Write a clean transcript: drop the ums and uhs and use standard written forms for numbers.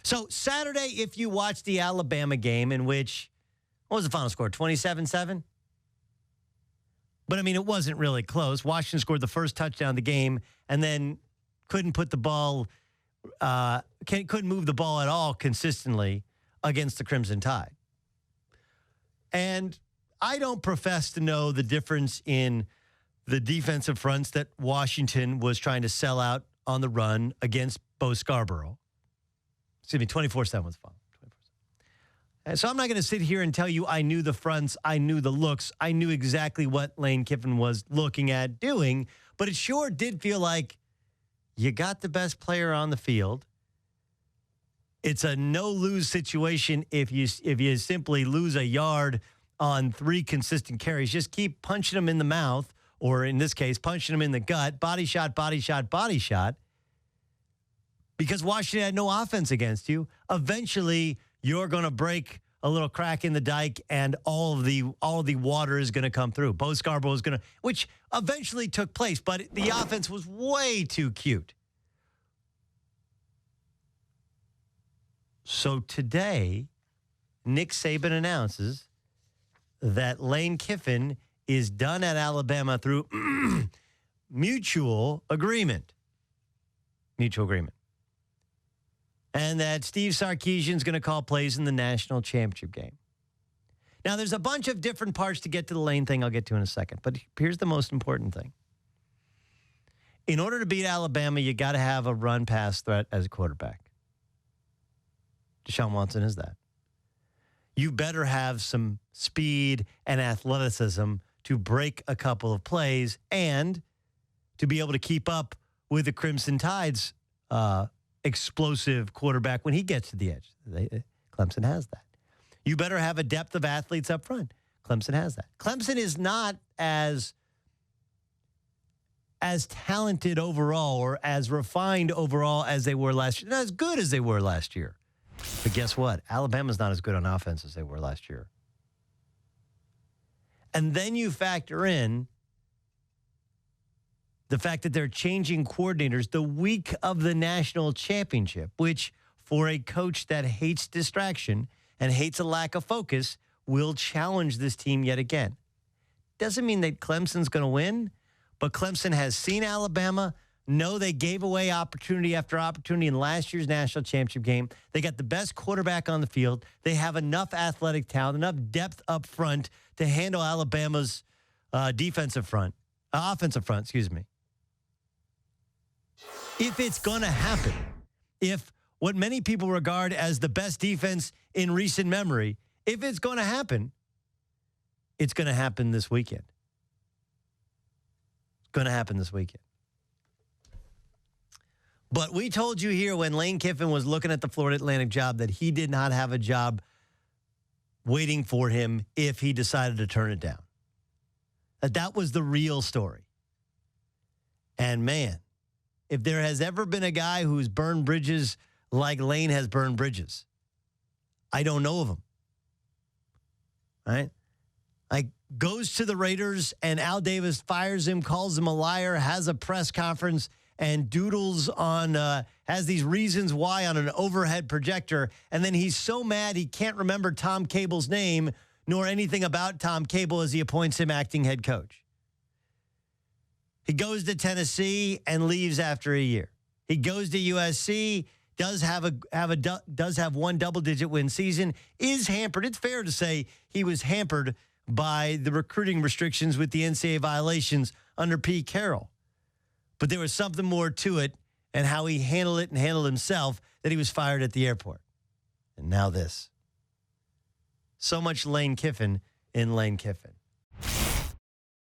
So Saturday, if you watch the Alabama game in which, what was the final score, 27-7? But, I mean, it wasn't really close. Washington scored the first touchdown of the game and then couldn't put the ball, couldn't move the ball at all consistently against the Crimson Tide. And I don't profess to know the difference in the defensive fronts that Washington was trying to sell out on the run against Bo Scarborough. Excuse me, 24-7 was fun. And so I'm not going to sit here and tell you I knew the fronts, I knew the looks, I knew exactly what Lane Kiffin was looking at doing, but it sure did feel like you got the best player on the field. It's a no-lose situation if you simply lose a yard on 3 consistent carries. Just keep punching them in the mouth, or in this case, punching them in the gut, body shot, body shot, body shot, because Washington had no offense against you. Eventually, you're going to break a little crack in the dike, and all of the water is going to come through. Bo Scarborough is going to, which eventually took place, but the offense was way too cute. So today, Nick Saban announces that Lane Kiffin is done at Alabama through mutual agreement. Mutual agreement. And that Steve Sarkisian is going to call plays in the national championship game. Now, there's a bunch of different parts to get to the Lane thing I'll get to in a second, but here's the most important thing. In order to beat Alabama, you got to have a run-pass threat as a quarterback. Deshaun Watson is that. You better have some speed and athleticism to break a couple of plays and to be able to keep up with the Crimson Tide's explosive quarterback when he gets to the edge. Clemson has that. You better have a depth of athletes up front. Clemson has that. Clemson is not as talented overall or as refined overall as they were last year. Not as good as they were last year. But guess what? Alabama's not as good on offense as they were last year. And then you factor in the fact that they're changing coordinators the week of the national championship, which for a coach that hates distraction and hates a lack of focus will challenge this team yet again. Doesn't mean that Clemson's going to win, but Clemson has seen Alabama, know they gave away opportunity after opportunity in last year's national championship game. They got the best quarterback on the field. They have enough athletic talent, enough depth up front to handle Alabama's offensive front, excuse me. If it's going to happen, if what many people regard as the best defense in recent memory, if it's going to happen, it's going to happen this weekend. It's going to happen this weekend. But we told you here when Lane Kiffin was looking at the Florida Atlantic job that he did not have a job waiting for him if he decided to turn it down. That was the real story. And man, if there has ever been a guy who's burned bridges like Lane has burned bridges, I don't know of him. Right? Like, goes to the Raiders and Al Davis fires him, calls him a liar, has a press conference, and doodles on, has these reasons why on an overhead projector, and then he's so mad he can't remember Tom Cable's name nor anything about Tom Cable as he appoints him acting head coach. He goes to Tennessee and leaves after a year. He goes to USC, does have one double-digit win season, is hampered. It's fair to say he was hampered by the recruiting restrictions with the NCAA violations under Pete Carroll. But there was something more to it and how he handled it and handled himself that he was fired at the airport. And now this. So much Lane Kiffin in Lane Kiffin.